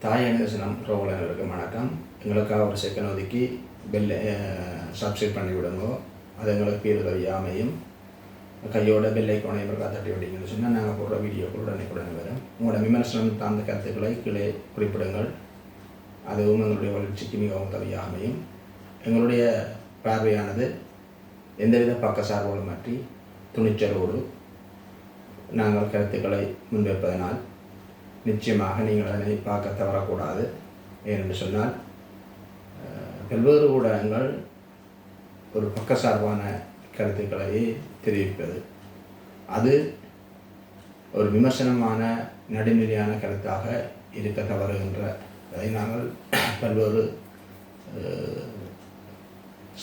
தாய் அனுசனம் ரோவலர்களுக்கு வணக்கம். எங்களுக்காக ஒரு செகண்ட் ஒதுக்கி பெல்ல சப்ஸ்கிரைப் பண்ணி விடுங்க. அது எங்களுக்கு பேருதவி அமையும். கையோட பெல்லை கோணையை தட்டி விட்டீங்கன்னு சொன்னால் நாங்கள் போடுற வீடியோக்கள் உடனே வரும். உங்களோட விமர்சனம் சார்ந்த கருத்துக்களை கீழே குறிப்பிடுங்கள். அதுவும் எங்களுடைய வளர்ச்சிக்கு மிகவும் உதவியாக அமையும். எங்களுடைய பார்வையானது எந்தவித பக்கசார்போடு மாற்றி துணிச்சலோடு நாங்கள் கருத்துக்களை முன்வைப்பதனால் நிச்சயமாக நீங்கள் அதனை பார்க்க தவறக்கூடாது. ஏனென்று சொன்னால் பல்வேறு ஊடகங்கள் ஒரு பக்கசார்பான கருத்துக்களை தெரிவிப்பது, அது ஒரு விமர்சனமான நடுநிலையான கருத்தாக இருக்க தவறுகின்றதை நாங்கள் பல்வேறு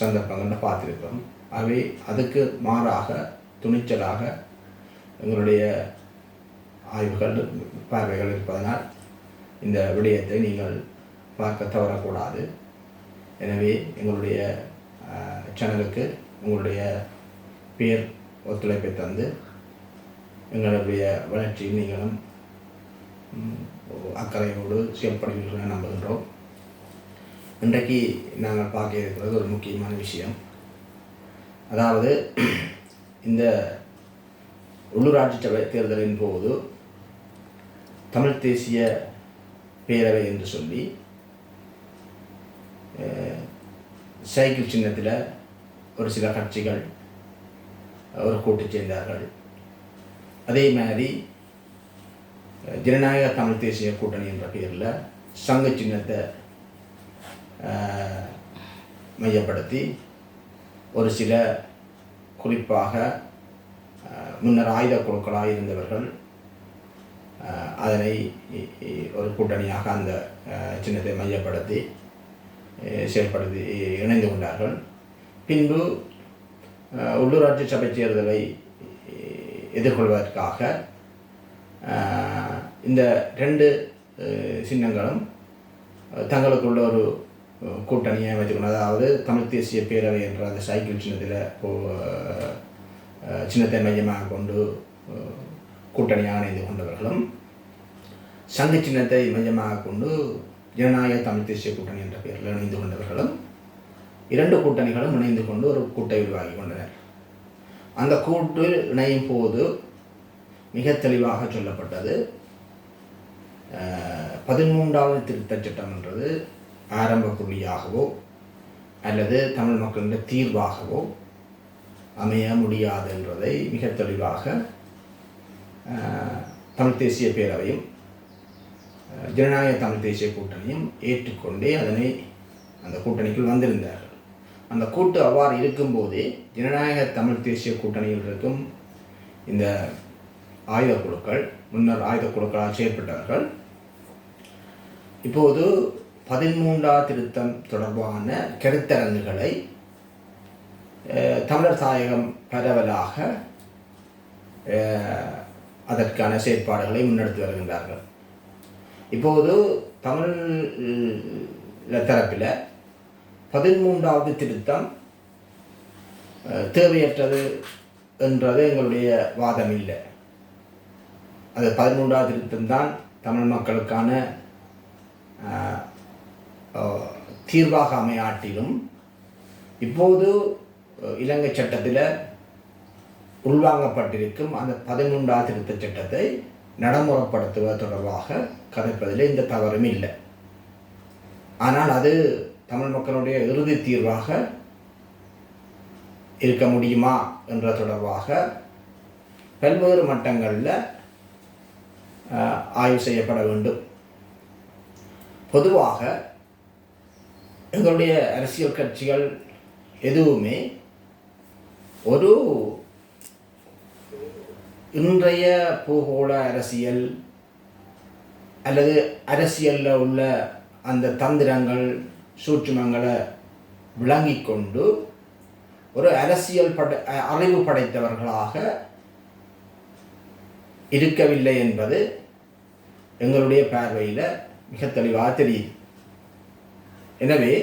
சந்தர்ப்பங்களில் பார்த்திருக்கிறோம். அவை அதுக்கு மாறாக துணிச்சலாக எங்களுடைய ஆய்வுகள் பார்வைகள் இருப்பதனால் இந்த விடயத்தை நீங்கள் பார்க்க தவறக்கூடாது. எனவே எங்களுடைய சேனலுக்கு உங்களுடைய பேர் ஒத்துழைப்பை தந்து எங்களுடைய வளர்ச்சியில் நீங்களும் அக்கறையோடு செயல்படுவீர்கள் என நம்புகின்றோம். இன்றைக்கு நாங்கள் பார்க்க இருக்கிறது ஒரு முக்கியமான விஷயம். அதாவது இந்த உள்ளூராட்சி சபை தேர்தலின் போது தமிழ் தேசிய பேரவை என்று சொல்லி சைக்கிள் சின்னத்தில் ஒரு சில கட்சிகள் ஒரு கூட்டு சேர்ந்தார்கள். அதே மாதிரி ஜனநாயக தமிழ் தேசிய கூட்டணி என்ற பெயரில் சங்க சின்னத்தை மையப்படுத்தி ஒரு சில குறிப்பாக முன்னர் ஆயுத குழுக்களாக இருந்தவர்கள் அதனை ஒரு கூட்டணியாக அந்த சின்னத்தை மையப்படுத்தி செயல்படுத்தி இணைந்து கொண்டார்கள். பின்பு உள்ளூராட்சி சபை தேர்தலை எதிர்கொள்வதற்காக இந்த ரெண்டு சின்னங்களும் தங்களுக்குள்ள ஒரு கூட்டணியை அமைத்துக்கணும். அதாவது தமிழ் தேசிய பேரவை என்ற அந்த சைக்கிள் சின்னத்தை மையமாக கொண்டு கூட்டணியாக இணைந்து கொண்டவர்களும், சங்க சின்னத்தை மையமாக கொண்டு ஜனநாயக தமிழ் தேசிய கூட்டணி என்ற பெயரில் இணைந்து கொண்டவர்களும், இரண்டு கூட்டணிகளும் இணைந்து கொண்டு ஒரு கூட்டை உருவாக்கி கொண்டனர். அந்த கூட்டு இணையும் போது மிக தெளிவாக சொல்லப்பட்டது, 13வது திருத்தச் சட்டம் என்றது ஆரம்ப புள்ளியாகவோ அல்லது தமிழ் மக்களுடைய தீர்வாகவோ அமைய முடியாது என்றதை மிக தெளிவாக தமிழ் தேசிய பேரவையும் ஜனநாயக தமிழ் தேசிய கூட்டணியும் ஏற்றுக்கொண்டே அதனை அந்த கூட்டணிக்குள் வந்திருந்தார்கள். அந்த கூட்டு அவ்வாறு இருக்கும்போதே ஜனநாயக தமிழ் தேசிய கூட்டணியில் இருக்கும் இந்த ஆயுத குழுக்கள், முன்னர் ஆயுத குழுக்களால் செயற்பட்டவர்கள், இப்போது 13வது திருத்தம் தொடர்பான கருத்தரங்குகளை தமிழர் தாயகம் பரவலாக அதற்கான செயற்பாடுகளை முன்னெடுத்து வருகின்றார்கள். இப்போது தமிழ் தரப்பில் 13வது திருத்தம் தேவையற்றது என்றது எங்களுடைய வாதம் இல்லை. அது 13வது திருத்தம் தான் தமிழ் மக்களுக்கான தீர்வாக அமையாட்டிலும் இப்போது இலங்கை சட்டத்தில் உள்வாங்கப்பட்டிருக்கும் அந்த 13வது திருத்தச் சட்டத்தை நடைமுறைப்படுத்துவது தொடர்பாக கதைப்பதில் இந்த தவறும் இல்லை. ஆனால் அது தமிழ் மக்களுடைய இறுதி தீர்வாக இருக்க முடியுமா என்ற தொடர்பாக பல்வேறு மட்டங்களில் ஆய்வு செய்யப்பட வேண்டும். பொதுவாக எங்களுடைய அரசியல் கட்சிகள் எதுவுமே ஒரு இன்றைய பூகோள அரசியல் அல்லது அரசியலில் உள்ள அந்த தந்திரங்கள் சூட்சுமங்களை விளங்கி கொண்டு ஒரு அரசியல் அறிவு படைத்தவர்களாக இருக்கவில்லை என்பது எங்களுடைய பார்வையில் மிக தெளிவாக தெரியுது. எனவே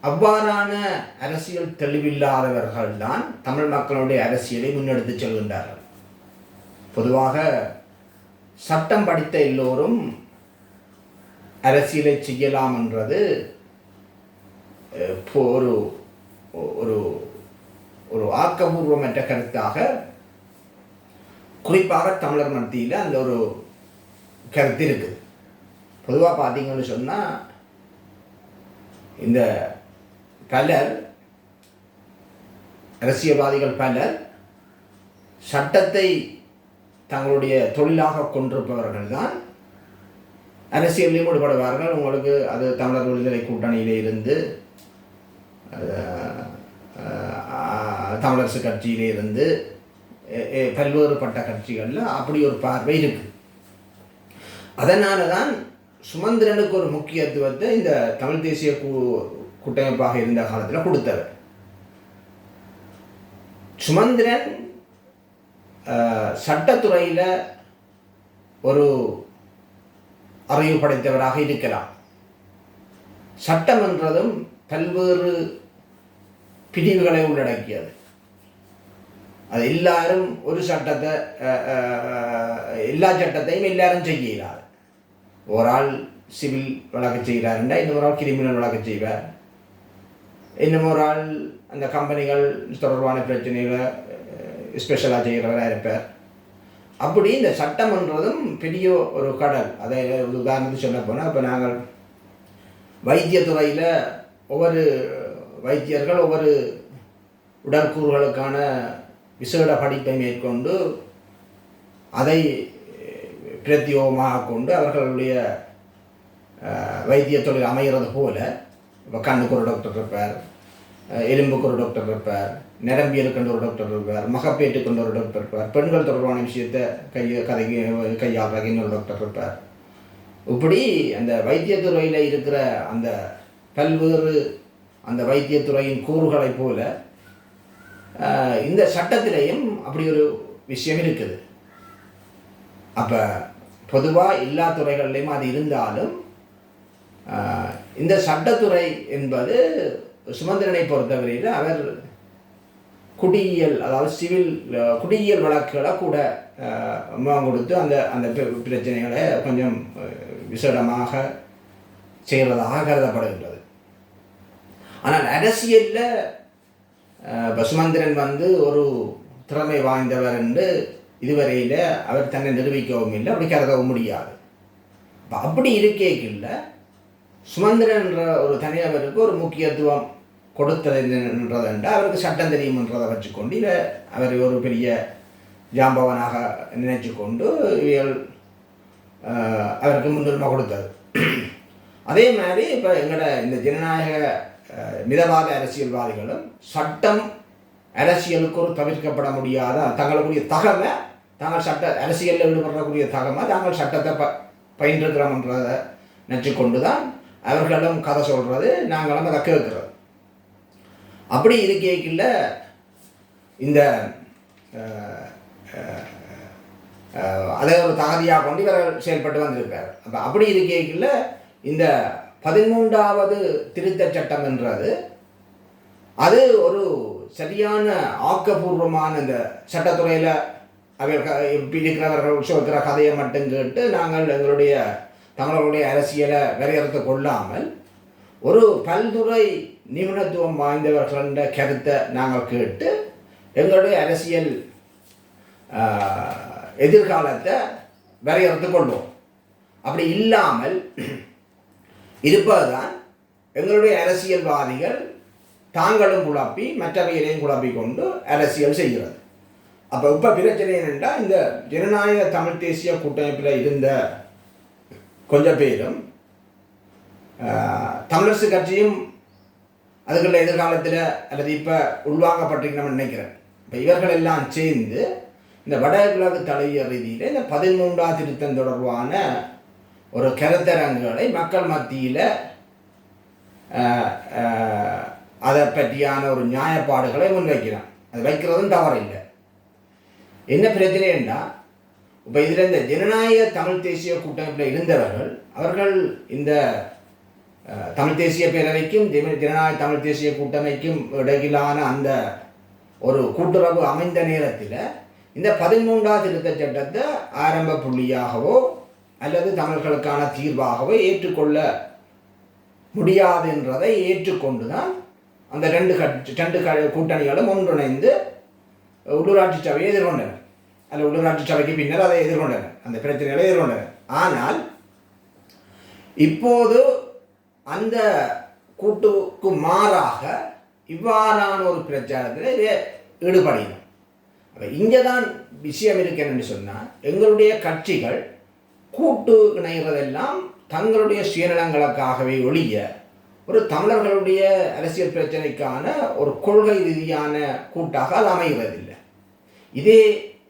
அவ்வாறான அரசியல் தெளிவில்லாதவர்கள் தான் தமிழ் மக்களுடைய அரசியலை முன்னெடுத்து செல்கின்றார்கள். பொதுவாக சட்டம் படித்த எல்லோரும் அரசியலை செய்யலாம் என்றது ஒரு ஒரு ஒரு ஆக்கபூர்வமற்ற கருத்தாக குறிப்பாக தமிழர் மத்தியில் அந்த ஒரு கருத்து இருக்குது. பொதுவாக பார்த்தீங்கன்னு சொன்னால் இந்த பலர் அரசியல்வாதிகள் பலர் சட்டத்தை தங்களுடைய தொழிலாக கொண்டிருப்பவர்கள் தான் அரசியலில் ஈடுபடுவார்கள். உங்களுக்கு அது தமிழர் விடுதலை கூட்டணியிலே இருந்து தமிழரசு கட்சியிலே இருந்து பல்வேறுபட்ட கட்சிகளில் அப்படி ஒரு பார்வை இருக்குது. அதனால தான் சுமந்திரனுக்கு ஒரு முக்கியத்துவத்தை இந்த தமிழ் தேசிய கூட்டமைப்பாக இருந்த காலத்தில் கொடுத்தவர். சுமந்திரன் சட்டத்துறையில் ஒரு அறிவு படைத்தவராக இருக்கலாம். சட்டம் என்றதும் பல்வேறு பிரிவுகளை உள்ளடக்கியது. அது எல்லாரும் ஒரு சட்டத்தை எல்லா சட்டத்தையும் எல்லாரும் செய்ய இயலாது. ஒரு ஆள் சிவில் வழக்கு செய்கிறாருண்டா இன்னொரு ஆள் கிரிமினல் வழக்கு செய்வார். இன்னும் ஒரு ஆள் அந்த கம்பெனிகள் தொடர்பான பிரச்சனைகளை ஸ்பெஷலாக செய்கிறவராக இருப்பார். அப்படி இந்த சட்டம்ன்றதும் பெரிய ஒரு கடல். அதை உதாரணத்துக்கு சொல்ல போனால், இப்போ நாங்கள் வைத்தியத்துறையில் ஒவ்வொரு வைத்தியர்கள் ஒவ்வொரு உடற்கூறுகளுக்கான விசேட படிப்பை மேற்கொண்டு அதை பிரத்யோகமாக கொண்டு அவர்களுடைய வைத்திய தொழில் அமைகிறது போல, இப்போ கண்ணுக்கு ஒரு டாக்டர் இருப்பார், எலும்புக்கு ஒரு டாக்டர் இருப்பார், நரம்பியலுக்கு ஒரு டாக்டர் இருப்பார், மகப்பேட்டுக்கு ஒரு டாக்டர் இருப்பார், பெண்கள் தொடர்பான விஷயத்தை கையாளுறதுக்கு இன்னொரு டாக்டர் இருப்பார். இப்படி அந்த வைத்தியத்துறையில் இருக்கிற அந்த பல்வேறு அந்த வைத்தியத்துறையின் கூறுகளை போல இந்த சட்டத்திலையும் அப்படி ஒரு விஷயம் இருக்குது. அப்போ பொதுவாக எல்லா துறைகளிலையும் அது இருந்தாலும் இந்த சட்டத்துறை என்பது சுமந்திரனை பொறுத்தவரையில் அவர் குடியியல், அதாவது சிவில் குடியியல் வழக்குகளை கூட கொடுத்து அந்த அந்த பிரச்சனைகளை கொஞ்சம் விசேடமாக செய்கிறதாக கருதப்படுகின்றது. ஆனால் அரசியலில் சுமந்திரன் ஒரு திறமை வாய்ந்தவர் என்று இதுவரையில் அவர் தன்னை நிரூபிக்கவும் இல்லை, அப்படி கருதவும் முடியாது. அப்படி இருக்கேக்கில்ல சுமந்திரன் என்ற ஒரு தனிநபருக்கு ஒரு முக்கியத்துவம் கொடுத்தது என்றால் அவருக்கு சட்டம் தெரியும்ன்றதை வச்சுக்கொண்டு இல்லை அவர் ஒரு பெரிய ஜாம்பவனாக நினைச்சு கொண்டு அவருக்கு முன்னுரிமை கொடுத்தது. அதே மாதிரி இப்போ எங்களோட இந்த ஜனநாயக மிதவாத அரசியல்வாதிகளும் சட்டம் அரசியலுக்கு ஒரு தவிர்க்கப்பட முடியாத தங்களுக்குரிய தகமை, தாங்கள் சட்ட அரசியலில் ஈடுபடக்கூடிய தகமை தாங்கள் சட்டத்தை பயின்றிருக்கிறோம்ன்றதை நினச்சி கொண்டு தான் அவர்களும் கதை சொல்கிறது, நாங்களும் அதை கேட்குறது. அப்படி இருக்கையில் இந்த அதை ஒரு தகுதியாக கொண்டு இவர்கள் செயல்பட்டு வந்திருக்கார். அப்போ அப்படி இருக்கையில் இந்த 13வது திருத்த சட்டம் என்றது அது ஒரு சரியான ஆக்கப்பூர்வமான இந்த சட்டத்துறையில் இருக்கிறவர்கள் சொல்கிற கதையை மட்டும் கேட்டு நாங்கள் எங்களுடைய தமிழர்களுடைய அரசியலை வரையறுத்து கொள்ளாமல் ஒரு பல்துறை நிபுணத்துவம் வாய்ந்தவர்கள கருத்தை நாங்கள் கேட்டு எங்களுடைய அரசியல் எதிர்காலத்தை வரையறுத்து கொள்வோம். அப்படி இல்லாமல் இருப்பதுதான் எங்களுடைய அரசியல்வாதிகள் தாங்களும் குழப்பி மற்றவைகளையும் குழப்பி கொண்டு அரசியல் செய்கிறது. அப்போ இப்போ பிரச்சனை என்னென்னா, இந்த ஜனநாயக தமிழ் தேசிய கூட்டமைப்பில் இருந்த கொஞ்சம் பேரும் தமிழரசு கட்சியும் அதுக்குள்ள எதிர்காலத்தில் அல்லது இப்போ உள்வாங்கப்பட்டிருக்கணும்னு நினைக்கிறேன். இப்போ இவர்கள் எல்லாம் சேர்ந்து இந்த வடகிழக்கு தலைய ரீதியில் இந்த 13வது திருத்தம் தொடர்பான ஒரு கருத்தரங்குகளை மக்கள் மத்தியில் அதை பற்றியான ஒரு நியாயப்பாடுகளை முன்வைக்கிறான். அது வைக்கிறதும் தவறில்லை. என்ன பிரச்சனைன்னா, இப்போ இதில் இந்த ஜனநாயக தமிழ் தேசிய கூட்டமைப்பில் இருந்தவர்கள் அவர்கள் இந்த தமிழ் தேசிய பேரவைக்கும் ஜனநாயக தமிழ் தேசிய கூட்டமைக்கும் இடையிலான அந்த ஒரு கூட்டுறவு அமைந்த நேரத்தில் இந்த 13வது திருத்த சட்டத்தை ஆரம்ப புள்ளியாகவோ அல்லது தமிழர்களுக்கான தீர்வாகவோ ஏற்றுக்கொள்ள முடியாது என்றதை ஏற்றுக்கொண்டு தான் அந்த ரெண்டு கூட்டணிகளும் ஒன்றிணைந்து உள்ளூராட்சி சபையை எதிர்கொண்டனர். அல்ல உள்ளூராட்சி சபைக்கு பின்னர் அதை எதிர்கொண்டனர், அந்த பிரச்சனைகளை எதிர்கொண்டனர். ஆனால் இப்போது அந்த கூட்டுக்கு மாறாக இவ்வாறான ஒரு பிரச்சாரத்தில் ஈடுபடினோம். அப்போ இங்கே தான் விஷயம் இருக்கேன்னு சொன்னால், எங்களுடைய கட்சிகள் கூட்டு இணைகிறதெல்லாம் தங்களுடைய சுயநலங்களுக்காகவே ஒழிய ஒரு தமிழர்களுடைய அரசியல் பிரச்சனைக்கான ஒரு கொள்கை ரீதியான கூட்டாக அது அமைகிறதில்லை. இதே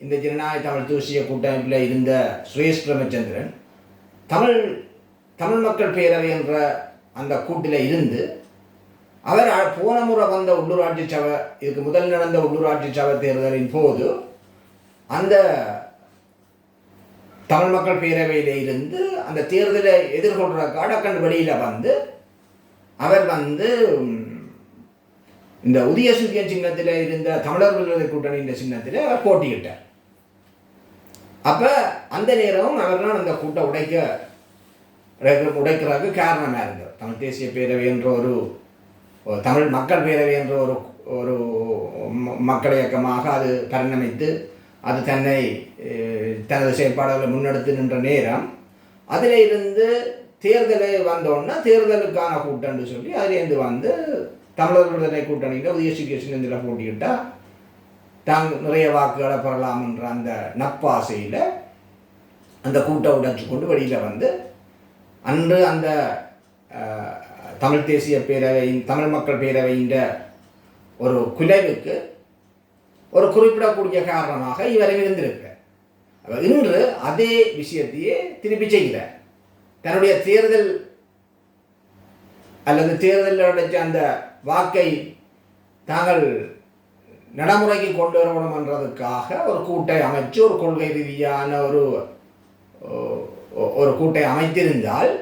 இந்த ஜனநாயக தமிழ் தேசிய கூட்டமைப்பில் இருந்த சுரேஷ் பிரமச்சந்திரன் தமிழ் மக்கள் பேரவை என்ற அந்த கூட்டில் இருந்து அவர் போன முறை வந்த உள்ளூராட்சி சபை, இதுக்கு முதல் நடந்த உள்ளூராட்சி சபை தேர்தலின் போது அந்த தமிழ் மக்கள் பேரவையில் இருந்து அந்த தேர்தலை எதிர்கொள்றதுக்காக அக்கண்டு வெளியில் வந்து அவர் இந்த உதய சூரிய சின்னத்தில் இருந்த தமிழர் விடுதலை கூட்டணியின் சின்னத்தில் அவர் போட்டியிட்டார். அப்போ அந்த நேரமும் அவர்தான் அந்த கூட்டை உடைக்கிறதுக்கு காரணமாக இருந்தது. தமிழ் தேசிய பேரவை என்ற ஒரு தமிழ் மக்கள் பேரவை என்ற ஒரு மக்கள் இயக்கமாக அது பரிணமித்து அது தனது செயற்பாடுகளை முன்னெடுத்து நின்ற நேரம், அதில் இருந்து தேர்தலை வந்தோன்னா தேர்தலுக்கான கூட்டம்னு சொல்லி அதிலேருந்து வந்து தமிழர் விடுதலை கூட்டணியில் உதய சூரிய சின்னத்தில் போட்டிக்கிட்டால் நிறைய வாக்குகளை பெறலாம் என்ற அந்த நப்பாசையில் அந்த கூட்டை உடைச்சு கொண்டு வெளியில் வந்து அன்று அந்த தமிழ் தேசிய தமிழ் மக்கள் பேரவையின் ஒரு குலைவுக்கு ஒரு குறிப்பிடக்கூடிய காரணமாக இவரை இருந்திருக்கிறார். இன்று அதே விஷயத்தையே திருப்பி செய்கிறார். தன்னுடைய தேர்தல் அல்லது தேர்தலில் அடைச்ச அந்த வாக்கை தாங்கள் நடைமுறைக்கு கொண்டு வரணும் என்றதுக்காக ஒரு கூட்டை அமைச்சு ஒரு கொள்கை ரீதியான ஒரு கூட்டை அமைத்திருந்தால்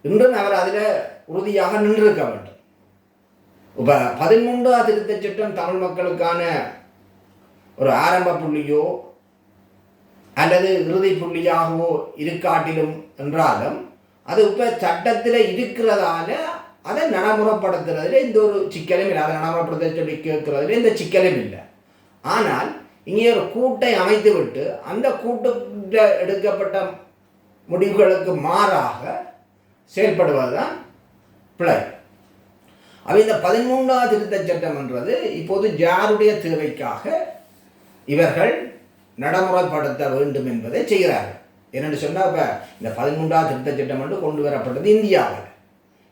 இன்றும் அவர் அதில் உறுதியாக நின்றிருக்க வேண்டும். இப்போ 13ஆம் திருத்தச் சட்டம் தமிழ் மக்களுக்கான ஒரு ஆரம்ப புள்ளியோ அல்லது இறுதி புள்ளியாகவோ இருக்காட்டிலும் என்றாலும் அது இப்போ சட்டத்தில் இருக்கிறதால அதை நடைமுறைப்படுத்துறதுல இந்த ஒரு சிக்கலும் இல்லை. அதை நடைமுறைப்படுத்த சொல்லி கேட்கறதுல இந்த சிக்கலும் இல்லை. ஆனால் இங்கே ஒரு கூட்டை அமைத்து விட்டு அந்த கூட்டில் எடுக்கப்பட்ட முடிவுகளுக்கு மாறாக செயல்படுவதுதான் பிழை. அவை இந்த 13ஆம் திருத்தச் சட்டம் என்றது இப்போது யாருடைய தேவைக்காக இவர்கள் நடைமுறைப்படுத்த வேண்டும் என்பதை செய்கிறார்கள். என்னென்னு சொன்னால், இப்போ இந்த 13ஆம் திருத்தச் சட்டம் என்று கொண்டு வரப்பட்டது இந்தியாவில்.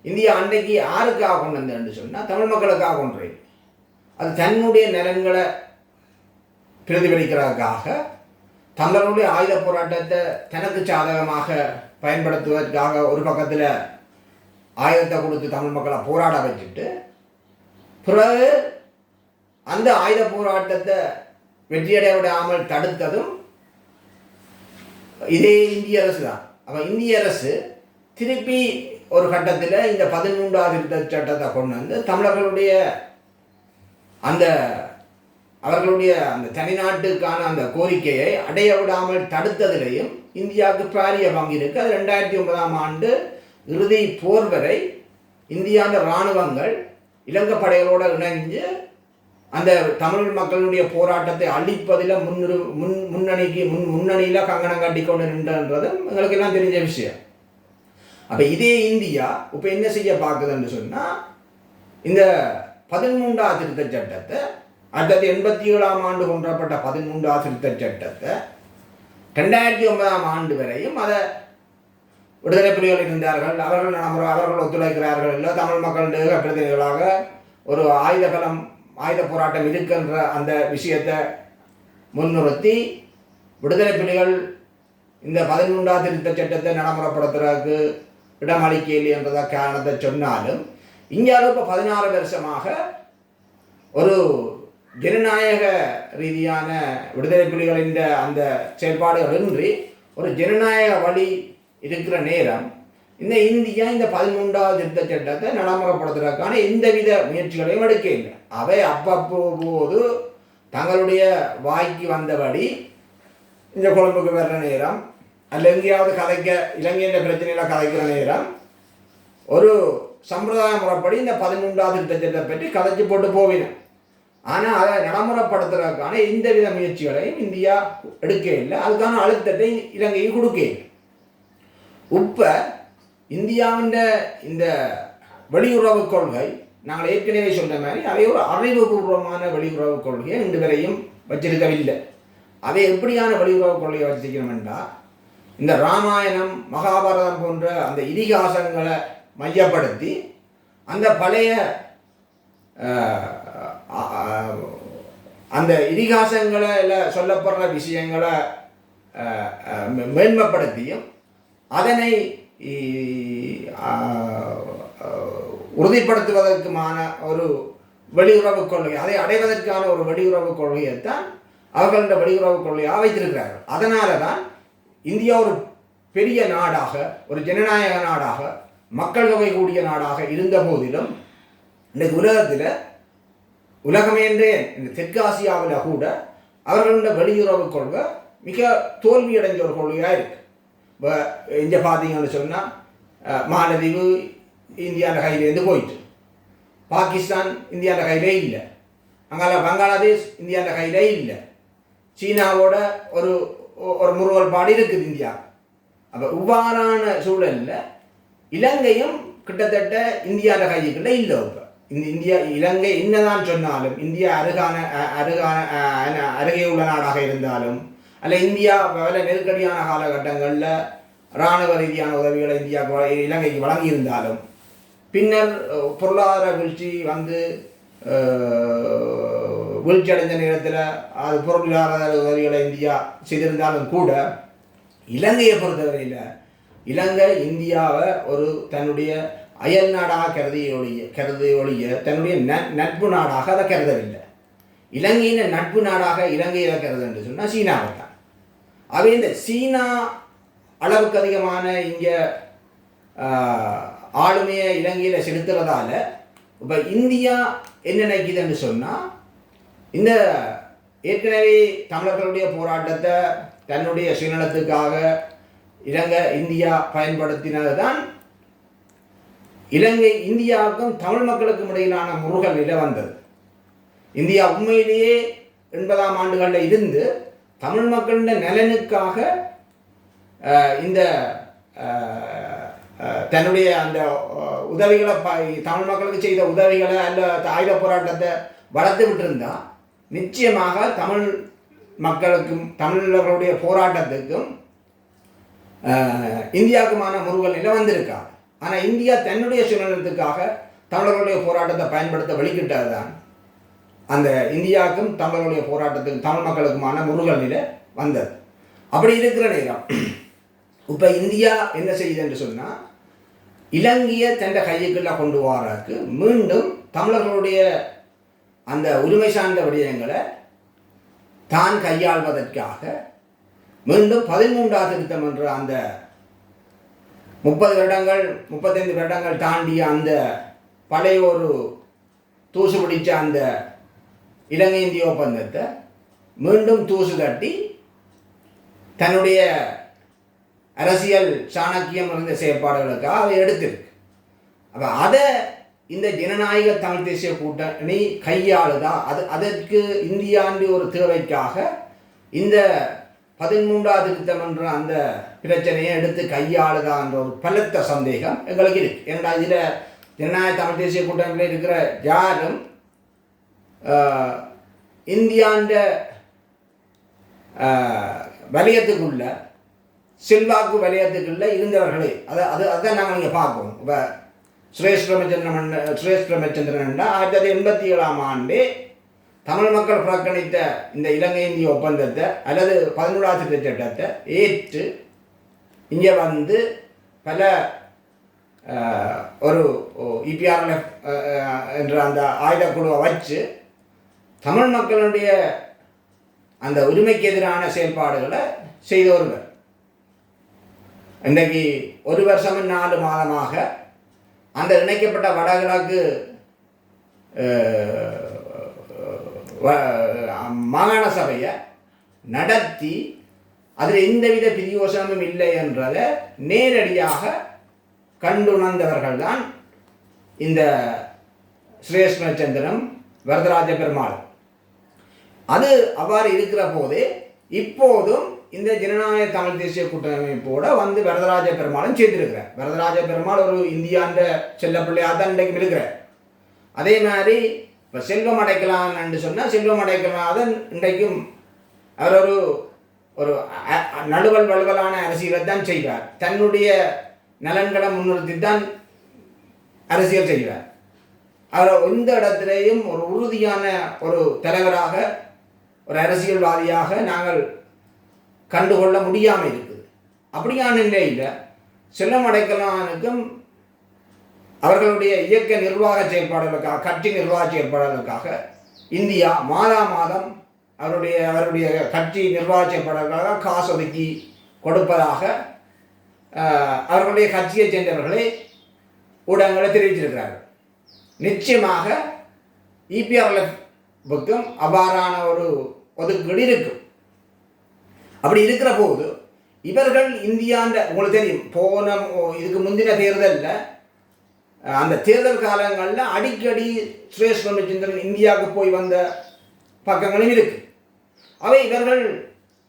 இந்தியா அன்றைக்கு யாருக்காக கொண்டு வந்தேன்னு சொன்னால் தமிழ் மக்களுக்காக கொண்டு, அது தன்னுடைய நலன்களை பிரதிபலிக்கிறதுக்காக தமிழர்களுடைய ஆயுத போராட்டத்தை தனக்கு சாதகமாக பயன்படுத்துவதற்காக ஒரு பக்கத்தில் ஆயுதத்தை கொடுத்து தமிழ் மக்களை போராட வச்சுட்டு பிறகு அந்த ஆயுத போராட்டத்தை வெற்றியடைய விடாமல் தடுத்ததும் இதே இந்திய அரசு தான். அப்போ இந்திய அரசு திருப்பி ஒரு கட்டத்தில் இந்த 13ஆம் திருத்தச் சட்டத்தை கொண்டு வந்து தமிழர்களுடைய அவர்களுடைய அந்த தனிநாட்டுக்கான அந்த கோரிக்கையை அடைய விடாமல் தடுத்ததிலையும் இந்தியாவுக்கு பாரிய பங்கு இருக்குது. அது 2009ஆம் ஆண்டு இறுதி போர் வரை இந்தியாவின் இராணுவங்கள் இலங்கை படைகளோடு இணைஞ்சு அந்த தமிழ் மக்களுடைய போராட்டத்தை அழிப்பதில் முன்னணியில் கங்கணம் கட்டி கொண்டு நின்றதும் எங்களுக்கு எல்லாம் தெரிஞ்ச விஷயம். அப்போ இதே இந்தியா இப்போ என்ன செய்ய பார்க்குதுன்னு சொன்னால், இந்த 13ஆம் திருத்தச் சட்டத்தை அடுத்தது 87ஆம் ஆண்டு கொண்டுவரப்பட்ட 13ஆம் திருத்தச் சட்டத்தை 2009ஆம் ஆண்டு வரையும் அதை விடுதலை புலிகள் இருந்தார்கள், அவர்கள் ஒத்துழைக்கிறார்கள், இல்லை தமிழ் மக்களுடைய பிரதிநிதிகளாக ஒரு ஆயுத போராட்டம் இருக்கின்ற அந்த விஷயத்தை முன்னிறுத்தி விடுதலை புலிகள் இந்த 13ஆம் திருத்தச் சட்டத்தை நடைமுறைப்படுத்துறதுக்கு இடமளிக்கலை என்றத காரணத்தை சொன்னாலும், இந்தியாவில் இப்போ 16 வருஷமாக ஒரு ஜனநாயக ரீதியான விடுதலை புலிகளின் அந்த செயல்பாடுகள் இன்றி ஒரு ஜனநாயக வழி இருக்கிற நேரம் இந்த இந்தியா இந்த 13ஆம் திருத்தச் சட்டத்தை நடைமுறைப்படுத்துவதற்கான எந்தவித முயற்சிகளையும் எடுக்க இல்லை. அவை அப்பப்போது தங்களுடைய வாய்க்கு வந்தபடி இந்த கொழும்புக்கு வர்ற நேரம் அல்ல எங்கேயாவது கதைக்க இலங்கையின் பிரச்சனையில் கதைக்கிற நேரம் ஒரு சம்பிரதாய முறைப்படி இந்த 13வது திருத்தச்சட்டத்தை பற்றி கதைச்சு போட்டு போவினோம். ஆனால் அதை நடைமுறைப்படுத்துறதுக்கான எந்த வித முயற்சிகளையும் இந்தியா எடுக்க இல்லை. அதுக்கான அழுத்தத்தை இலங்கைக்கு கொடுக்க இல்லை. இப்போ இந்தியாவின் இந்த வெளியுறவு கொள்கை நாங்கள் ஏற்கனவே சொன்ன மாதிரி அவை ஒரு அறிவுபூர்வமான வெளியுறவு கொள்கையை இன்று வரையும் வச்சிருக்கவில்லை. அதை எப்படியான வெளியுறவு கொள்கையை வச்சிருக்கணும் என்றால், இந்த ராமாயணம் மகாபாரதம் போன்ற அந்த இதிகாசங்களை மையப்படுத்தி அந்த பழைய அந்த இதிகாசங்களில் சொல்லப்படுற விஷயங்களை மேன்மைப்படுத்தியும் அதனை உறுதிப்படுத்துவதற்குமான ஒரு வெளியுறவு கொள்கை, அதை அடைவதற்கான ஒரு வெளியுறவு கொள்கையைத்தான் அவர்களுடைய வெளியுறவு கொள்கையாக வைத்திருக்கிறார்கள். அதனால தான் இந்தியா ஒரு பெரிய நாடாக, ஒரு ஜனநாயக நாடாக, மக்கள் தொகை கூடிய நாடாக இருந்த போதிலும் இன்றைக்கு உலகத்தில் உலகமேன்றே இந்த தெற்காசியாவில் கூட அவர்களுடைய வெளியுறவு கொள்கை மிக தோல்வியடைஞ்ச ஒரு கொள்கையாக இருக்குது. இப்போ இங்கே பார்த்தீங்கன்னு சொன்னால் மாலத்தீவு இந்தியாவில் கையிலேருந்து போயிட்டு, பாகிஸ்தான் இந்தியாவில் கையிலே இல்லை, அங்கால பங்களாதேஷ் இந்தியாவில் கையிலே இல்லை, சீனாவோட ஒரு ஒரு முருகல்பாடு இருக்குது இந்தியா. அப்போ இவ்வாறான சூழலில் இலங்கையும் கிட்டத்தட்ட இந்தியாவில் கையுக்குள்ள இல்லை. இப்போ இந்த இந்தியா இலங்கை என்னதான் சொன்னாலும், இந்தியா அருகே உள்ள நாடாக இருந்தாலும், அல்ல இந்தியா பல நெருக்கடியான காலகட்டங்களில் இராணுவ ரீதியான உதவிகளை இலங்கைக்கு வழங்கியிருந்தாலும், பின்னர் பொருளாதார வீழ்ச்சி வந்து வீழ்ச்சி அடைந்த நேரத்தில் அது பொருளாதார உதவிகளை இந்தியா செய்திருந்தாலும் கூட, இலங்கையை பொறுத்தவரையில் இலங்கை இந்தியாவை ஒரு தன்னுடைய அயல் நாடாக கருதிய தன்னுடைய நட்பு நாடாக அதை கருதவில்லை. இலங்கையின் நட்பு நாடாக இலங்கையில் கருது என்று சொன்னால் சீனாவை தான். அவை இந்த சீனா அளவுக்கு அதிகமான இங்கே ஆளுமையை இலங்கையில் செலுத்துறதால இப்போ இந்தியா என்ன நினைக்குதுன்னு சொன்னால், இந்த ஏற்கனவே தமிழர்களுடைய போராட்டத்தை தன்னுடைய சுயநலத்துக்காக இந்தியா பயன்படுத்தினது தான் இந்தியாவுக்கும் தமிழ் மக்களுக்கும் இடையிலான முருகல் நிலை வந்தது. இந்தியா உண்மையிலேயே 80ஆம் ஆண்டுகளில் இருந்து தமிழ் மக்களின் நலனுக்காக இந்த தன்னுடைய அந்த உதவிகளை தமிழ் மக்களுக்கு செய்த உதவிகளை அல்ல ஆயுத போராட்டத்தை வளர்த்து விட்டிருந்தா நிச்சயமாக தமிழ் மக்களுக்கும் தமிழர்களுடைய போராட்டத்துக்கும் இந்தியாவுக்குமான முருகல் நிலை வந்திருக்கா. ஆனால் இந்தியா தன்னுடைய சுயநலத்துக்காக தமிழர்களுடைய போராட்டத்தை பயன்படுத்த வெளிக்கிட்டது தான் அந்த இந்தியாவுக்கும் தமிழர்களுடைய போராட்டத்துக்கும் தமிழ் மக்களுக்குமான முருகல் நிலை வந்தது. அப்படி இருக்கிற நேரம் இப்போ இந்தியா என்ன செய்யுது என்று சொன்னால், இலங்கையை தன் கையுக்குள்ள கொண்டு வர்றதுக்கு மீண்டும் தமிழர்களுடைய அந்த உரிமை சார்ந்த விடயங்களை தான் கையாள்வதற்காக மீண்டும் 13வது திருத்தம் என்ற அந்த 35 வருடங்கள் தாண்டிய அந்த பழைய ஒரு தூசு பிடிச்ச அந்த இலங்கை இந்திய ஒப்பந்தத்தை மீண்டும் தூசு தட்டி தன்னுடைய அரசியல் சாணக்கியம் இருந்த செயற்பாடுகளுக்காக அதை எடுத்திருக்கு. அப்போ அதை இந்த ஜனநாயக தமிழ் தேசிய கூட்டணி கையாளுதா, அதற்கு இந்தியாண்டு ஒரு தேவைக்காக இந்த 13வது திருத்தம் என்ற அந்த பிரச்சனையை எடுத்து கையாளுதா என்ற ஒரு பலத்த சந்தேகம் எங்களுக்கு இருக்கு. ஏன்னா இதில் ஜனநாயக தமிழ் தேசிய கூட்டணியில் இருக்கிற யாரும் இந்தியாண்ட வலயத்துக்குள்ள செல்வாக்கு வலயத்துக்குள்ள இருந்தவர்களே அதை நாங்கள் இங்கே பார்ப்போம். இப்போ சுரேஷ் பிரமச்சந்திரன் 1987ஆம் ஆண்டு தமிழ் மக்கள் புறக்கணித்த இந்த இலங்கை இந்திய ஒப்பந்தத்தை அல்லது 11வது திருத்த சட்டத்தை ஏற்று இங்கே வந்து பல ஒரு இபிஆர்எஃப் என்ற அந்த ஆயுதக்குழுவை வச்சு தமிழ் மக்களுடைய அந்த உரிமைக்கு எதிரான செயல்பாடுகளை செய்தவர்கள். இன்றைக்கு 1 வருஷம் 4 மாதமாக அந்த இணைக்கப்பட்ட வடகிழக்கு மாகாண சபையை நடத்தி அதில் எந்தவித பிரியோசனமும் இல்லை என்றதை நேரடியாக கண்டுணர்ந்தவர்கள் தான் இந்த ஸ்ரேஷ்மச்சந்திரன் வரதராஜ பெருமாள். அது அவ்வாறு இருக்கிற போதே இப்போதும் இந்த ஜனநாயக தமிழ் தேசிய கூட்டமைப்போட வந்து வரதராஜ பெருமாளும் சேர்ந்திருக்கிறார். வரதராஜ பெருமாள் ஒரு இந்தியாண்ட செல்லப்பிள்ளையாக தான் இன்றைக்கும் இருக்கிறார். அதே மாதிரி இப்போ செல்வம் அடைக்கலாம் என்று சொன்னால் செல்வம் அடைக்கலாதான் இன்றைக்கும் அவர் ஒரு ஒரு நடுவல் வலுவலான அரசியலை தான் செய்வார். தன்னுடைய நலன்களை முன்னிறுத்தி தான் அரசியல் செய்வார். அவர் எந்த இடத்திலேயும் ஒரு உறுதியான ஒரு தலைவராக ஒரு அரசியல்வாதியாக நாங்கள் கண்டுகொள்ள முடியாமல் இருக்குது. அப்படியான நிலையில் செல்வம் அடைக்கலானுக்கும் அவர்களுடைய இயக்க நிர்வாக செயல்பாடுகளுக்காக கட்சி நிர்வாக செயல்பாடுகளுக்காக இந்தியா மாதம் அவருடைய கட்சி நிர்வாக செயல்பாடுகளுக்காக காசு ஒதுக்கி கொடுப்பதாக அவர்களுடைய கட்சியை சேர்ந்தவர்களே ஊடகங்களை தெரிவித்திருக்கிறார்கள். நிச்சயமாக இபிஆர்எல்எஃப்க்கும் அவ்வாறான ஒரு ஒதுக்கீடு இருக்கும். அப்படி இருக்கிற போது இவர்கள் இந்தியாண்ட உங்களுக்கு தெரியும், போன இதுக்கு முந்தின தேர்தலில் அந்த தேர்தல் காலங்களில் அடிக்கடி ஸ்ரேஷ்மச்சந்திரன் இந்தியாவுக்கு போய் வந்த பக்கங்களும் இருக்கு. அவை இவர்கள்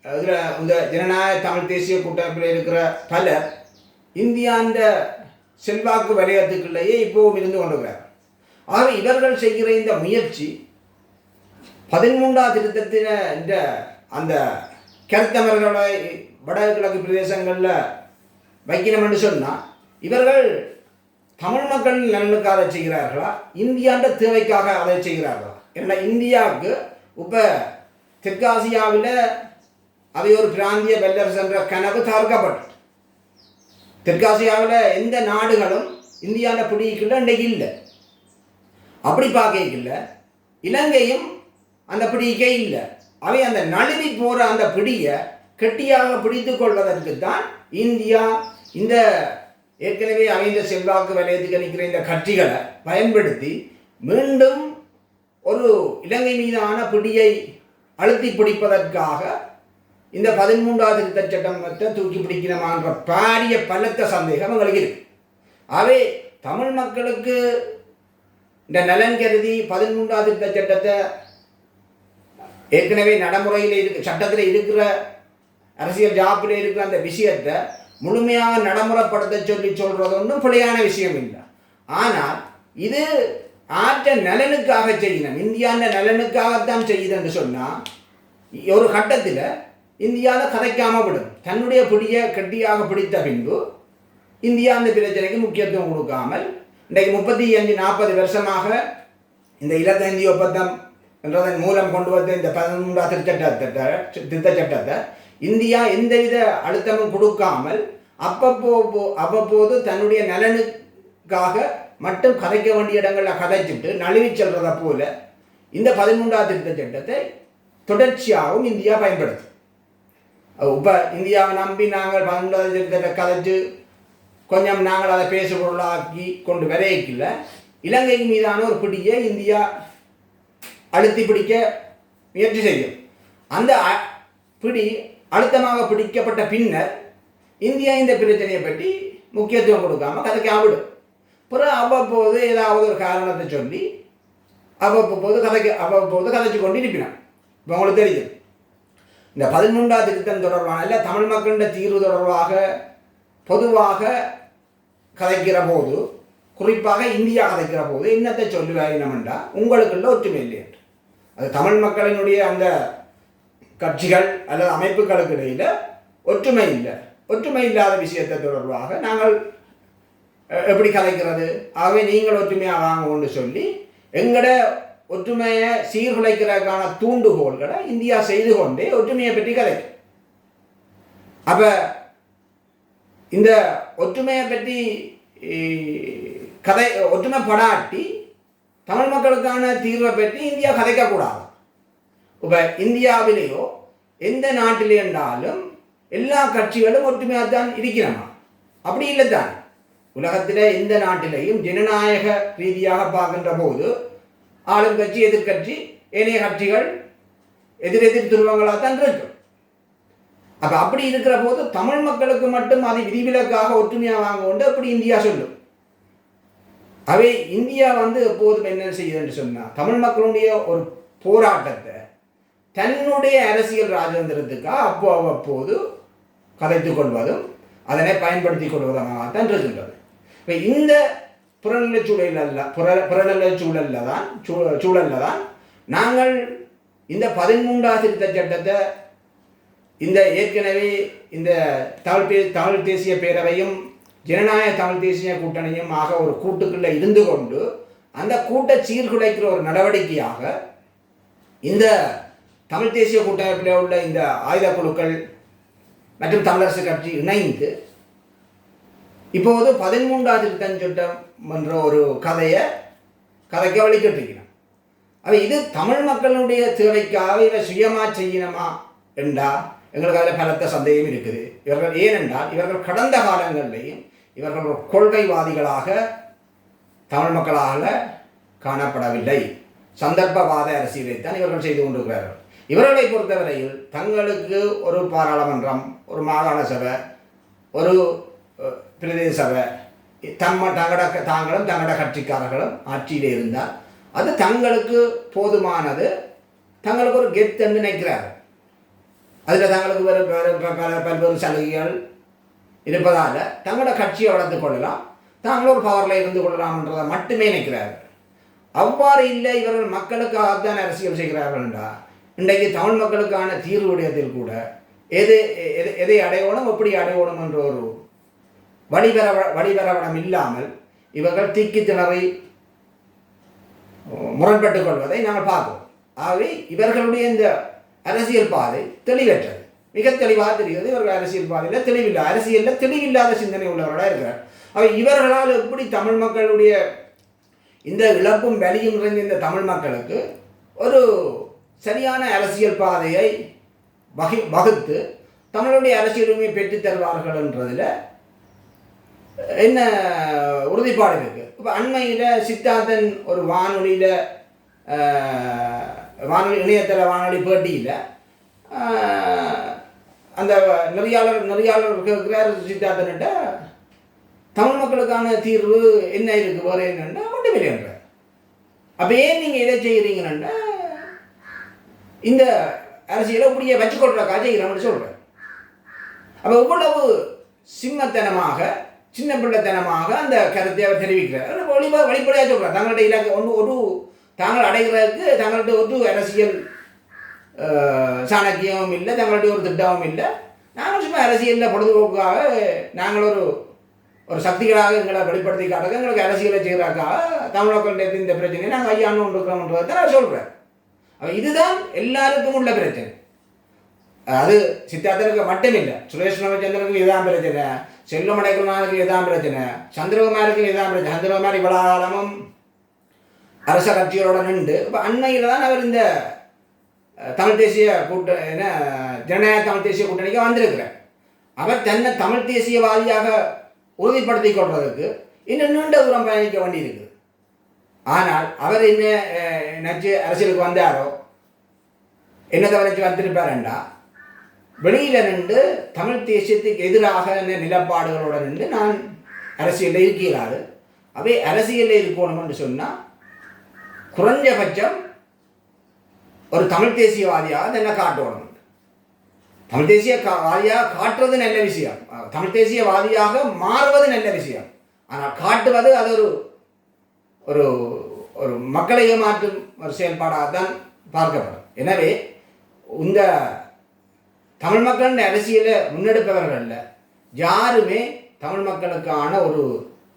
இதில் இந்த ஜனநாயக தமிழ் தேசிய கூட்டமைப்பில் இருக்கிற பலர் இந்தியாண்ட செல்வாக்கு வலயத்துக்குள்ளேயே இப்போவும் இருந்து கொண்டிருக்கிறார். ஆகவே இவர்கள் செய்கிற இந்த முயற்சி 13ஆம் திருத்தத்தின இந்த அந்த கருத்தமர்களை வடகிழக்கு பிரதேசங்களில் வைக்கணும் என்று சொன்னால் இவர்கள் தமிழ் மக்கள் நலனுக்காக அதை செய்கிறார்களா, இந்தியாண்ட தேவைக்காக அதை செய்கிறார்களா? ஏன்னா இந்தியாவுக்கு இப்போ தெற்காசியாவில் அவை ஒரு பிராந்திய வல்லரசு என்ற கனவு தகர்க்கப்பட்டு தெற்காசியாவில் எந்த நாடுகளும் இந்தியாண்ட பிடிக்கல இன்றைக்கு இல்லை. அப்படி பார்க்கல இலங்கையும் அந்த பிடிக்கே இல்லை. அவை அந்த நழுவி போகிற அந்த பிடியை கெட்டியாக பிடித்து கொள்வதற்கு தான் இந்தியா இந்த ஏற்கனவே அமைந்த செல்வாக்கு வலயத்துக்கு நிற்கிற இந்த கட்சிகளை பயன்படுத்தி மீண்டும் ஒரு இலங்கை மீதான பிடியை அழுத்தி பிடிப்பதற்காக இந்த 13ஆம் திருத்த சட்டத்தை தூக்கி பிடிக்கணுமான்ற பாரிய பலத்த சந்தேகம் எங்களுக்கு இருக்கு. ஆகவே தமிழ் மக்களுக்கு இந்த நலன் கருதி 13ஆம் திருத்த சட்டத்தை ஏற்கனவே நடைமுறையில் சட்டத்தில் இருக்கிற அரசியல் ஜாப்பில் இருக்கிற அந்த விஷயத்தை முழுமையாக நடைமுறைப்படுத்த சொல்றது ஒன்றும் பிழையான விஷயம் இல்லை. ஆனால் இது ஆற்ற நலனுக்காக செய்யணும், இந்தியாண்ட நலனுக்காகத்தான் செய்யுதுன்னு சொன்னால் ஒரு கட்டத்தில் இந்தியாவில் கதைக்காமல் விடும். தன்னுடைய பிடியை கட்டியாக பிடித்த பின்பு இந்தியா அந்த பிரச்சனைக்கு முக்கியத்துவம் கொடுக்காமல் இன்றைக்கு 35-40 வருஷமாக இந்த இலங்கை ஒப்பந்தம் என்றதன் மூலம் கொண்டு வந்த இந்த 13ஆம் திருத்த சட்டத்தை இந்தியா எந்தவித அழுத்தமும் கொடுக்காமல் அவ்வப்போது தன்னுடைய நலனுக்காக மட்டும் கதைக்க வேண்டிய இடங்களில் கதைச்சிட்டு நழுவி செல்றதை போல இந்த 13ஆம் திருத்த சட்டத்தை தொடர்ச்சியாகவும் இந்தியா பயன்படுத்தும். இப்போ இந்தியாவை நம்பி நாங்கள் 13ஆம் திருத்தத்தை கதைச்சு கொஞ்சம் நாங்கள் அதை பேசுபொருளாக்கி கொண்டு வரையில இலங்கை மீதான ஒரு பிடியை இந்தியா அழுத்தி பிடிக்க முயற்சி செய்யும். அந்த பிடி அழுத்தமாக பிடிக்கப்பட்ட பின்னர் இந்தியா இந்த பிரச்சனையை பற்றி முக்கியத்துவம் கொடுக்காம கதைக்கு ஆவிடும். பிறகு அவ்வப்போது ஏதாவது ஒரு காரணத்தை சொல்லி அவ்வப்போது கதைச்சு கொண்டு இருப்பினான். இப்போ உங்களுக்கு தெரியும், இந்த 13ஆம் திருத்தம் தொடர்பான இல்லை தமிழ் மக்களின் தீர்வு தொடர்பாக பொதுவாக கதைக்கிற போது, குறிப்பாக இந்தியா கதைக்கிற போது என்னத்தை சொல்லுவாயினமெண்டா உங்களுக்குள்ள ஒற்றுமை இல்லை என்று. அது தமிழ் மக்களினுடைய அந்த கட்சிகள் அல்லது அமைப்புகளுக்கு இடையில் ஒற்றுமை இல்லை. ஒற்றுமை இல்லாத விஷயத்தை தொடர்பாக நாங்கள் எப்படி கலைக்கிறது, ஆகவே நீங்கள் ஒற்றுமையாக வாங்கன்னு சொல்லி எங்களோட ஒற்றுமையை சீர்குலைக்கிறதுக்கான தூண்டுகோள்களை இந்தியா செய்து கொண்டே ஒற்றுமையை பற்றி கலைக்கும். அப்போ இந்த ஒற்றுமையை பற்றி ஒற்றுமைப்படாட்டி தமிழ் மக்களுக்கான தீர்வை பற்றி இந்தியா கதைக்கக்கூடாது. இப்போ இந்தியாவிலேயோ எந்த நாட்டிலே என்றாலும் எல்லா கட்சிகளும் ஒற்றுமையாக தான் இருக்கிறோமா? அப்படி இல்லை தான். உலகத்தில் எந்த நாட்டிலையும் ஜனநாயக ரீதியாக பார்க்கின்ற போது ஆளும் கட்சி எதிர்கட்சி ஏனைய கட்சிகள் எதிரெதிர் துருவங்களாக தான் இருக்கும். அப்போ அப்படி இருக்கிற போது தமிழ் மக்களுக்கு மட்டும் அது விதிவிலக்காக ஒற்றுமையாக வாங்க கொண்டு அப்படி இந்தியா சொல்லும். அவை இந்தியா எப்போதும் என்ன செய்யுதுன்னு சொன்னால் தமிழ் மக்களுடைய ஒரு போராட்டத்தை தன்னுடைய அரசியல் ராஜதந்திரத்துக்காக அப்போது கதைத்துக் கொள்வதும் அதனை பயன்படுத்தி கொள்வதாகத்தான் இருக்கின்றது. இப்போ இந்த புறநிலை சூழலில் தான் நாங்கள் இந்த 13ஆம் திருத்த சட்டத்தை இந்த ஏற்கனவே இந்த தமிழ் தேசிய பேரவையும் ஜனநாயக தமிழ் தேசிய கூட்டணியும் ஆக ஒரு கூட்டுக்குள்ளே இருந்து கொண்டு அந்த கூட்டை சீர்குலைக்கிற ஒரு நடவடிக்கையாக இந்த தமிழ் தேசிய கூட்டமைப்பில் உள்ள இந்த ஆயுத குழுக்கள் மற்றும் தமிழரசு கட்சி இணைந்து இப்போது 13ஆம் திருத்தம் சட்டம் என்ற ஒரு கதைக்கு வழிகட்டிருக்கிறோம். அப்போ இது தமிழ் மக்களுடைய தேவைக்காக இதை சுயமாக செய்யணுமா என்றால் எங்களுக்கு அதில் பலத்த சந்தேகம் இருக்குது. இவர்கள் ஏனென்றால் இவர்கள் கடந்த காலங்களிலேயும் இவர்கள் கொள்கைவாதிகளாக தமிழ் மக்களால் காணப்படவில்லை. சந்தர்ப்பவாத அரசியலைத்தான் இவர்கள் செய்து கொண்டிருக்கிறார்கள். இவர்களை பொறுத்தவரையில் தங்களுக்கு ஒரு பாராளுமன்றம், ஒரு மாகாண சபை, ஒரு பிரதேச சபை தாங்களும் தங்களோட கட்சிக்காரர்களும் ஆட்சியில் இருந்தால் அது தங்களுக்கு போதுமானது, தங்களுக்கு ஒரு கெத் என்று நினைக்கிறார்கள். அதில் தங்களுக்கு பல்வேறு சலுகைகள் இருப்பதால் தங்களோட கட்சியை வளர்த்து கொள்ளலாம், தாங்களும் ஒரு பவரில் இருந்து கொள்ளலாம்ன்றதை மட்டுமே நினைக்கிறார்கள். அவ்வாறு இல்லை, இவர்கள் மக்களுக்காகத்தான் அரசியல் செய்கிறார்கள் என்றால் இன்றைக்கு தமிழ் மக்களுக்கான தீர்வு விடயத்தில் கூட எதை அடையணும், எப்படி அடையணும் என்ற ஒரு வழிபரவடம் இல்லாமல் இவர்கள் திக்கி திணறி முரண்பட்டுக் கொள்வதை நாங்கள் பார்க்கிறோம். ஆகவே இவர்களுடைய இந்த அரசியல் பாதை தெளிவற்றது, மிக தெளிவாக தெரிகிறது. இவர்கள் அரசியல் பாதையில் தெளிவில்லை, அரசியலில் தெளிவில்லாத சிந்தனை உள்ளவர்களாக இருக்கிறார். அவை இவர்களால் எப்படி தமிழ் மக்களுடைய இந்த இழப்பும் வலியும் நிறைந்த இந்த தமிழ் மக்களுக்கு ஒரு சரியான அரசியல் பாதையை வகுத்து தமிழுடைய அரசியல் உரிமையை பெற்றுத் தருவார்கள் என்றதில் என்ன உறுதிப்பாடு இருக்குது. இப்போ அண்மையில் சித்தார்த்தன் ஒரு இணையதள வானொலி பேட்டியில் அந்த நெறியாளர் கேட்கிறார் சித்தார்த்தன்கிட்ட, தமிழ் மக்களுக்கான தீர்வு என்ன இருக்குது, வேறு என்னென்னா ஒன்றும் இல்லைன்ற. அப்போ ஏன் நீங்கள் இதை செய்கிறீங்கன்னா இந்த அரசியலை இப்படியே வச்சுக்கொள்றக்கா செய்கிறோம்னு சொல்கிறேன். அப்போ இவ்வளவு சிம்மத்தனமாக சின்ன பிள்ளைத்தனமாக அந்த கருத்தை அவர் தெரிவிக்கிறார். வெளிப்படையாக சொல்கிறார், தங்களுடைய இலக்கு ஒரு தாங்கள் அடைகிறதுக்கு தங்களுடைய ஒரு அரசியல் சாணக்கியமும் இல்லை, தங்களுடைய ஒரு திட்டமும் இல்லை. நாங்கள் சும்மா அரசியலில் பொழுதுபோக்காக நாங்கள் ஒரு சக்திகளாக எங்களை வெளிப்படுத்தி காட்டுறது, எங்களுக்கு அரசியலை செய்கிறாக்காக தமிழ் மக்களுடைய இந்த பிரச்சனையை நாங்கள் ஐயாண்டு கொண்டு இருக்கிறோம்ன்றதை தான் நான் சொல்கிறேன். இதுதான் எல்லாருக்கும் உள்ள பிரச்சனை. அது சித்தார்த்தனுக்கு மட்டும் இல்லை, சுரேஷ் ராமச்சந்திரனுக்கு இதுதான் பிரச்சனை, செல்வம் அடைக்கலனாருக்கு இதுதான் பிரச்சனை, சந்திரகுமாருக்கு இதுதான் பிரச்சனை. சந்திரகுமார் இவ்வளோ காலமும் அரச கட்சிகளோட நின்று இப்போ அண்மையில் தான் அவர் இந்த தமிழ் தேசிய ஜனநாயக தமிழ் தேசிய கூட்டணிக்கு வந்திருக்கிறார். அவர் தன்னை தமிழ் தேசியவாதியாக உறுதிப்படுத்தி கொள்வதற்கு இன்னும் நீண்ட தூரம் பயணிக்க வேண்டியிருக்குது. ஆனால் அவர் என்ன நினச்சி அரசியலுக்கு வந்தாரோ, என்னத்தை நினச்சி வந்திருப்பாருண்டா, வெளியில் நின்று தமிழ் தேசியத்துக்கு எதிராக நிலப்பாடுகளோடு நின்று நான் அரசியலில் இருக்கிறாரு. அவை அரசியலில் இருக்கணும் என்று சொன்னால் குறைஞ்சபட்சம் ஒரு தமிழ் தேசியவாதியாக என்ன காட்டணும். தமிழ் தேசியவாதியாக காட்டுறது நல்ல விஷயம், தமிழ் தேசியவாதியாக மாறுவது நல்ல விஷயம். ஆனால் காட்டுவது அது ஒரு ஒரு மக்களை ஏமாற்றும் ஒரு செயல்பாடாகத்தான் பார்க்கப்படும். எனவே இந்த தமிழ் மக்களின் அரசியலை முன்னெடுப்பவர்களில் யாருமே தமிழ் மக்களுக்கான ஒரு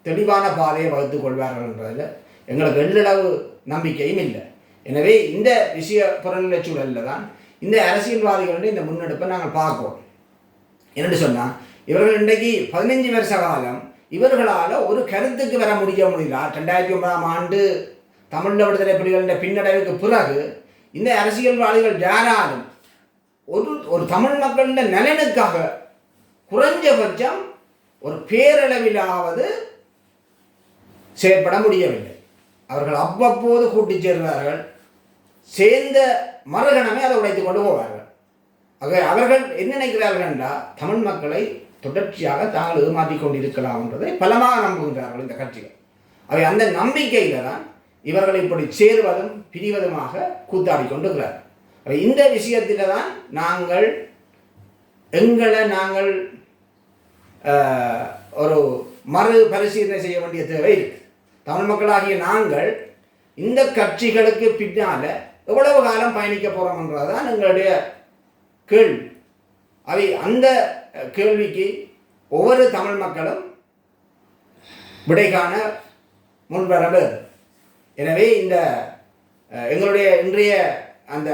தெளிவான பாதையை வகுத்துக் கொள்வார்கள் என்றதில் எங்களுக்கு எள்ளளவு நம்பிக்கையும் இல்லை. எனவே இந்த விஷய புறநிலை சூழலில் தான் இந்த அரசியல்வாதிகளுடைய இந்த முன்னெடுப்பை நாங்கள் பார்ப்போம். என்னென்னு சொன்னால், இவர்கள் இன்றைக்கு 15 வருஷ காலம் இவர்களால் ஒரு கருத்துக்கு வர முடியல. 2009ஆம் ஆண்டு தமிழ் விடுதலை புலிகளின் பின்னடைவுக்கு பிறகு இந்த அரசியல்வாதிகள் யாராலும் ஒரு தமிழ் மக்களின் நலனுக்காக குறைஞ்சபட்சம் ஒரு பேரளவிலாவது செயற்பட முடியவில்லை. அவர்கள் அவ்வப்போது கூட்டி சேர்வார்கள், சேர்ந்த மறுகணமே அதை உடைத்து கொண்டு போவார்கள். அவர்கள் என்ன நினைக்கிறார்கள் என்றால் தமிழ் மக்களை தொடர்ச்சியாக தாங்கள் ஏமாற்றிக் கொண்டிருக்கலாம் என்றதை பலமாக நம்புகின்றார்கள் இந்த கட்சிகள். அவை அந்த நம்பிக்கையில் தான் இவர்கள் இப்படி சேருவதும் பிரிவதுமாக கூத்தாடி கொண்டிருக்கிறார். இந்த விஷயத்தில் தான் நாங்கள் ஒரு மறு பரிசீலனை செய்ய வேண்டிய தேவை இருக்கு. தமிழ் மக்களாகிய நாங்கள் இந்த கட்சிகளுக்கு பின்னால் எவ்வளவு காலம் பயணிக்க போகிறோம்ன்றதுதான் எங்களுடைய கேள்வி. அவை அந்த கேள்விக்கு ஒவ்வொரு தமிழ் மக்களும் விடை காண முன்வர வேண்டும். எனவே இந்த எங்களுடைய இன்றைய அந்த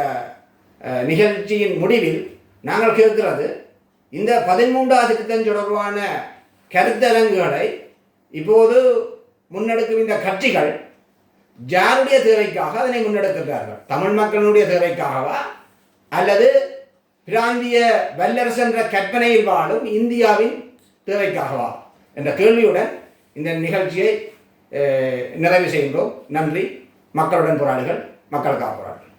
நிகழ்ச்சியின் முடிவில் நாங்கள் கேட்கிறது, இந்த 13வது திட்டம் தொடர்பான கருத்தரங்குகளை இப்போது முன்னெடுக்கும் இந்த கட்சிகள் யாருடைய தேவைக்காக அதனை முன்னெடுக்கிறார்கள்? தமிழ் மக்களுடைய தேவைக்காகவா அல்லது பிராந்திய வல்லரசு என்ற கற்பனையில் வாழும் இந்தியாவின் தேவைக்காகவா என்ற கேள்வியுடன் இந்த நிகழ்ச்சியை நிறைவு செய்கின்றோம். நன்றி. மக்களுடன் போராளிகள், மக்களுக்காக போராளிகள்.